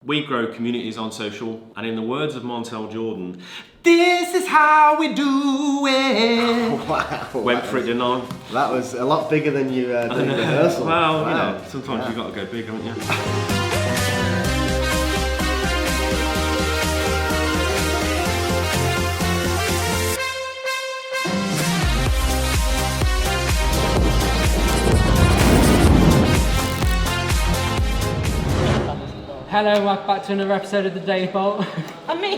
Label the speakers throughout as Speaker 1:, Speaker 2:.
Speaker 1: We grow communities on social, and in the words of Montel Jordan, this is how we do it.
Speaker 2: Wow.
Speaker 1: Went for it, didn't I?
Speaker 2: That was a lot bigger than you did in rehearsal.
Speaker 1: Well,
Speaker 2: wow.
Speaker 1: you know, sometimes you've got to go big, haven't you?
Speaker 3: Hello, welcome back to another episode of the Daily Bolt.
Speaker 4: Me.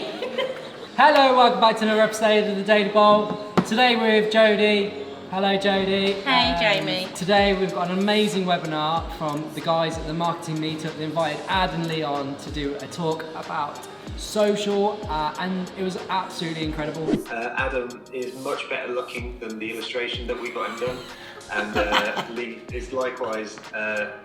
Speaker 3: Hello, welcome back to another episode of the Daily Bolt. Today we're with Jodie. Hello, Jodie.
Speaker 4: Hey, Jamie.
Speaker 3: Today we've got an amazing webinar from the guys at the Marketing Meetup. They invited Ad and Lee on to do a talk about social, and it was absolutely incredible.
Speaker 5: Adam is much better looking than the illustration that we got him done, and Lee is likewise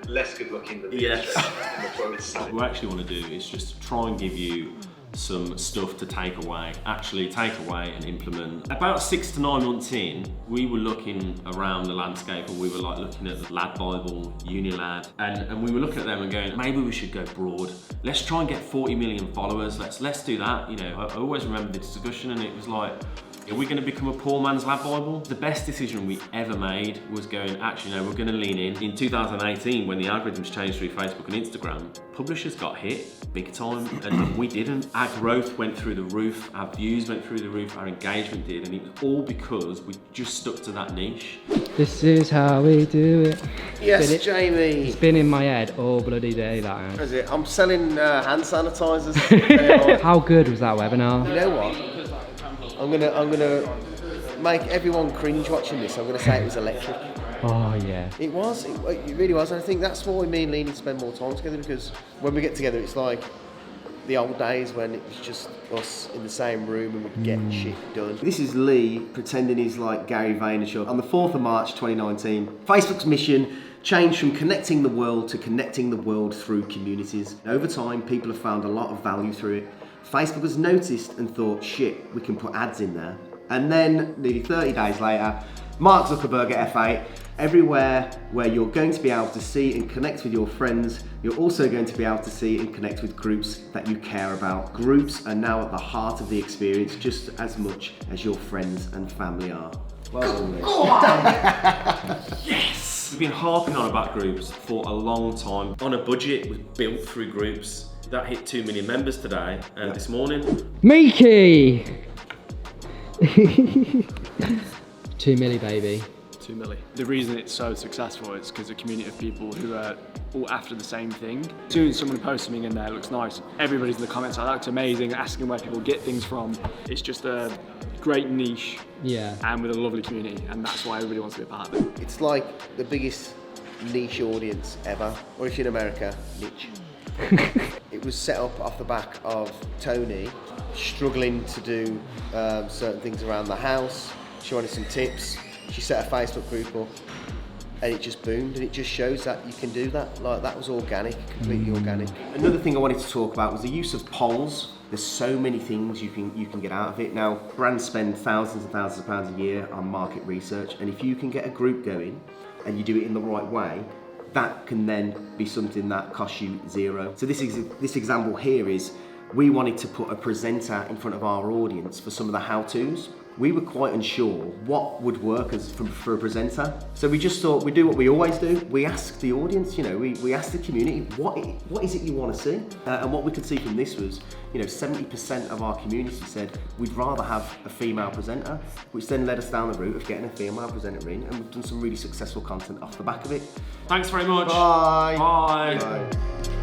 Speaker 5: less good looking than the illustration in the quotes.
Speaker 1: What we actually want to do is just try and give you some stuff to take away and implement. About 6 to 9 months in, we were looking around the landscape, and we were like looking at the Lad Bible, Unilad, and we were looking at them and going, maybe we should go broad. Let's try and get 40 million followers. Let's do that. You know, I always remember the discussion, and it was like, are we going to become a poor man's Lad Bible? The best decision we ever made was going, actually, no, we're going to lean in. In 2018, when the algorithms changed through Facebook and Instagram, publishers got hit big time, and we didn't. Our growth went through the roof, our views went through the roof, our engagement did, and it was all because we just stuck to that niche.
Speaker 3: This is how we do it.
Speaker 2: Yes, Jamie.
Speaker 3: It's been in my head all bloody day, that.
Speaker 2: Is it? I'm selling hand sanitizers.
Speaker 3: How good was that webinar?
Speaker 2: You know what? I'm gonna make everyone cringe watching this. I'm gonna say it was electric.
Speaker 3: Oh yeah.
Speaker 2: It was. It really was. And I think that's why me and Lee need to spend more time together, because when we get together, it's like the old days when it was just us in the same room and we'd get shit done. This is Lee pretending he's like Gary Vaynerchuk. On the 4th of March 2019, Facebook's mission changed from connecting the world to connecting the world through communities. Over time, people have found a lot of value through it. Facebook has noticed and thought, shit, we can put ads in there. And then, nearly 30 days later, Mark Zuckerberg at F8, everywhere where you're going to be able to see and connect with your friends, you're also going to be able to see and connect with groups that you care about. Groups are now at the heart of the experience just as much as your friends and family are. Well done, Lee.
Speaker 1: Yes! We've been harping on about groups for a long time. On a budget, was built through groups. That hit 2 million members today, and this morning.
Speaker 3: Mickey! 2 milli, baby.
Speaker 6: 2 milli. The reason it's so successful is because a community of people who are all after the same thing. As soon as someone posts something in there, it looks nice. Everybody's in the comments, that looks amazing, asking where people get things from. It's just a great niche, and with a lovely community, and that's why everybody wants to be a part of it.
Speaker 2: It's like the biggest niche audience ever, or if you're in America, niche. It was set up off the back of Tony struggling to do certain things around the house. She wanted some tips. She set a Facebook group up, and it just boomed, and it just shows that you can do that. Like, that was organic, completely organic. Another thing I wanted to talk about was the use of polls. There's so many things you can get out of it. Now, brands spend thousands and thousands of pounds a year on market research, and if you can get a group going and you do it in the right way, that can then be something that costs you zero. So this example here is, we wanted to put a presenter in front of our audience for some of the how-tos. We were quite unsure what would work for a presenter. So we just thought we'd do what we always do. We asked the audience, we asked the community, what is it you want to see? And what we could see from this was, 70% of our community said, we'd rather have a female presenter, which then led us down the route of getting a female presenter in, and we've done some really successful content off the back of it.
Speaker 1: Thanks very much.
Speaker 2: Bye.
Speaker 1: Bye.
Speaker 2: Bye.